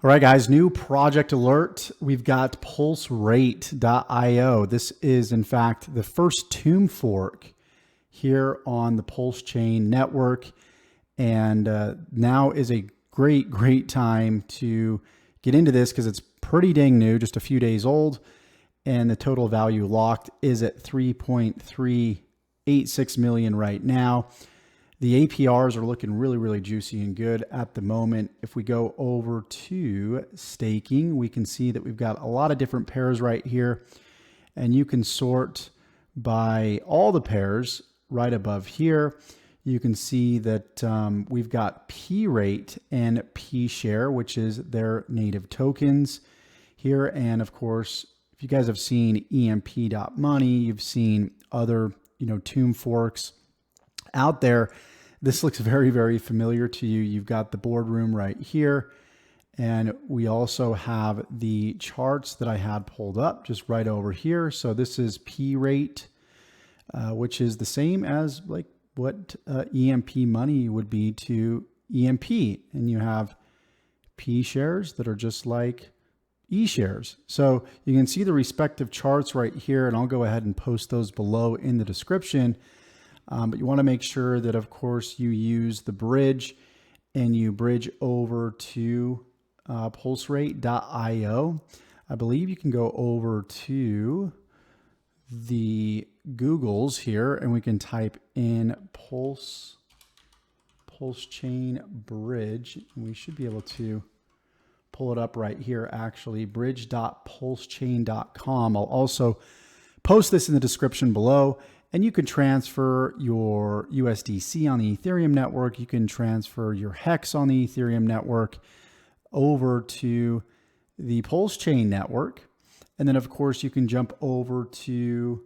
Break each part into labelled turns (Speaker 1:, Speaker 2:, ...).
Speaker 1: All right, guys, new project alert. We've got pulserate.io. This is, in fact, the first tomb fork here on the Pulsechain network. And now is a great time to get into this because it's pretty dang new, just a few days old. And the total value locked is at 3.386 million right now. The APRs are looking really juicy and good at the moment. If we go over to staking, we can see that we've got a lot of different pairs right here, and you can sort by all the pairs right above here. You can see that we've got P rate and P share, which is their native tokens here. And of course, if you guys have seen emp.money, you've seen other, tomb forks out there. This looks very familiar to you. You've got the boardroom right here. And we also have the charts that I had pulled up just right over here. So this is P rate, which is the same as like what EMP money would be to EMP. And you have P shares that are just like E shares. So you can see the respective charts right here, and I'll go ahead and post those below in the description. But you want to make sure that, of course, you use the bridge and you bridge over to pulserate.io. I believe you can go over to the Googles here and we can type in Pulsechain bridge. And we should be able to pull it up right here, actually, bridge.pulsechain.com. I'll also post this in the description below. And you can transfer your USDC on the Ethereum network. You can transfer your Hex on the Ethereum network over to the Pulsechain network. And then, of course, you can jump over to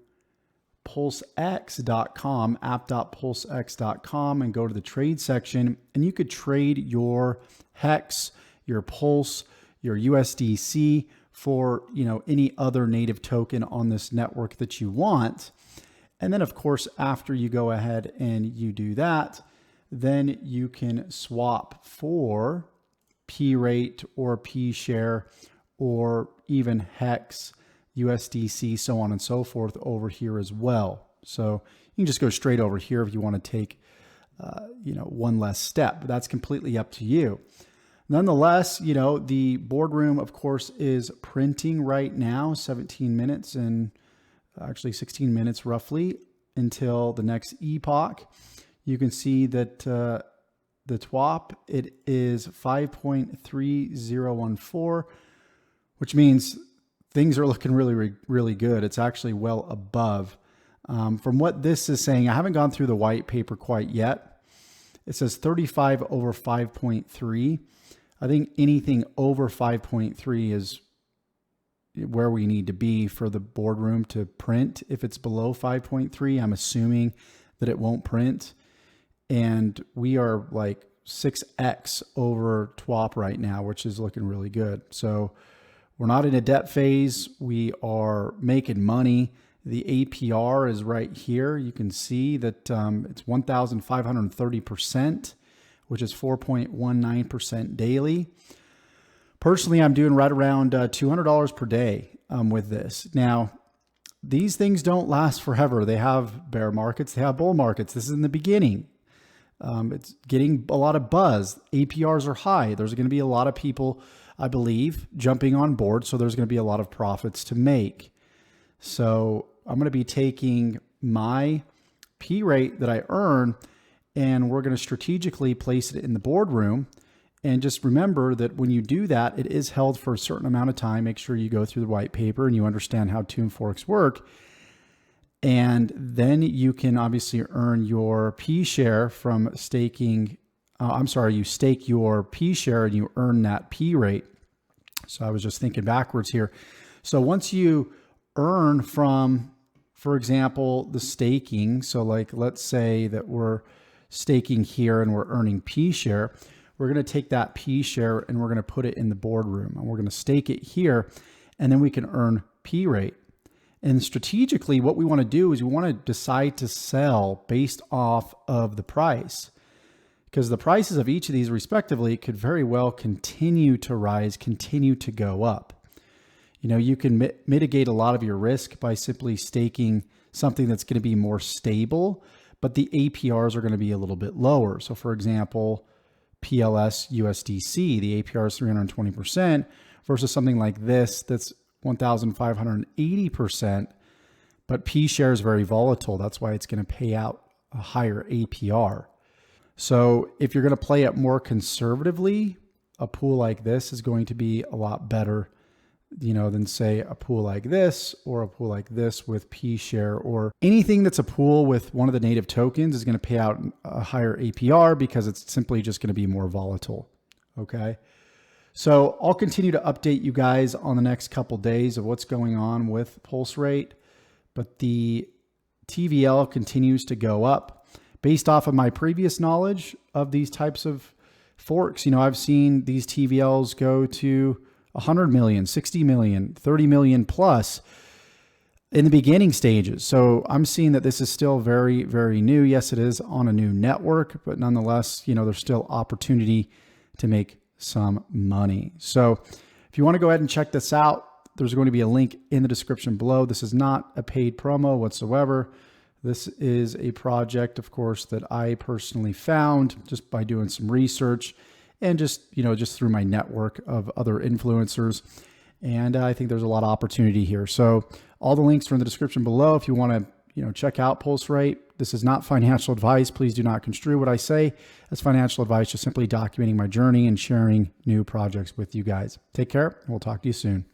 Speaker 1: pulsex.com, app.pulsex.com, and go to the trade section. And you could trade your Hex, your Pulse, your USDC for, any other native token on this network that you want. And then, of course, after you go ahead and you do that, then you can swap for P rate or P share or even Hex, USDC, so on and so forth over here as well. So you can just go straight over here if you want to take, one less step, but that's completely up to you. Nonetheless, the boardroom, of course, is printing right now, 17 minutes and actually 16 minutes roughly until the next epoch. You can see that the TWAP, it is 5.3014, which means things are looking really good. It's actually well above. From what this is saying, I haven't gone through the white paper quite yet. It says 35 over 5.3. I think anything over 5.3 is where we need to be for the boardroom to print. If it's below 5.3, I'm assuming that it won't print. And we are like 6x over TWAP right now, which is looking really good. So we're not in a debt phase. We are making money. The APR is right here. You can see that it's 1,530%, which is 4.19% daily. Personally, I'm doing right around $200 per day with this. Now, these things don't last forever. They have bear markets, they have bull markets. This is in the beginning. It's getting a lot of buzz. APRs are high. There's going to be a lot of people, I believe, jumping on board. So there's going to be a lot of profits to make. So I'm going to be taking my P rate that I earn, and we're going to strategically place it in the boardroom. And just remember that when you do that, it is held for a certain amount of time. Make sure you go through the white paper and you understand how tomb forks work. And then you can obviously earn your P share from staking. You stake your P share and you earn that P rate. So I was just thinking backwards here. So once you earn from, for example, the staking. So like, let's say that we're staking here and we're earning P share. We're going to take that P share and we're going to put it in the boardroom and we're going to stake it here, and then we can earn P rate. And strategically, what we want to do is we want to decide to sell based off of the price. because the prices of each of these respectively could very well continue to rise, continue to go up. You know, you can mitigate a lot of your risk by simply staking something that's going to be more stable, but the APRs are going to be a little bit lower. So for example, PLS USDC, the APR is 320% versus something like this that's 1,580%, but P share is very volatile. That's why it's going to pay out a higher APR. So if you're going to play it more conservatively, a pool like this is going to be a lot better, you know, than say a pool like this or a pool like this with P share, or anything that's a pool with one of the native tokens is going to pay out a higher APR because it's simply just going to be more volatile. Okay. So I'll continue to update you guys on the next couple days of what's going on with Pulserate, but the TVL continues to go up based off of my previous knowledge of these types of forks. You know, I've seen these TVLs go to 100 million, 60 million, 30 million plus in the beginning stages. So I'm seeing that this is still very, very new. Yes, it is on a new network, but nonetheless, you know, there's still opportunity to make some money. So if you want to go ahead and check this out, there's going to be a link in the description below. This is not a paid promo whatsoever. This is a project, of course, that I personally found just by doing some research and just, you know, just through my network of other influencers. And I think there's a lot of opportunity here. So all the links are in the description below if you want to, you know, check out Pulserate. This is not financial advice. Please do not construe what I say as financial advice, just simply documenting my journey and sharing new projects with you guys. Take care, and we'll talk to you soon.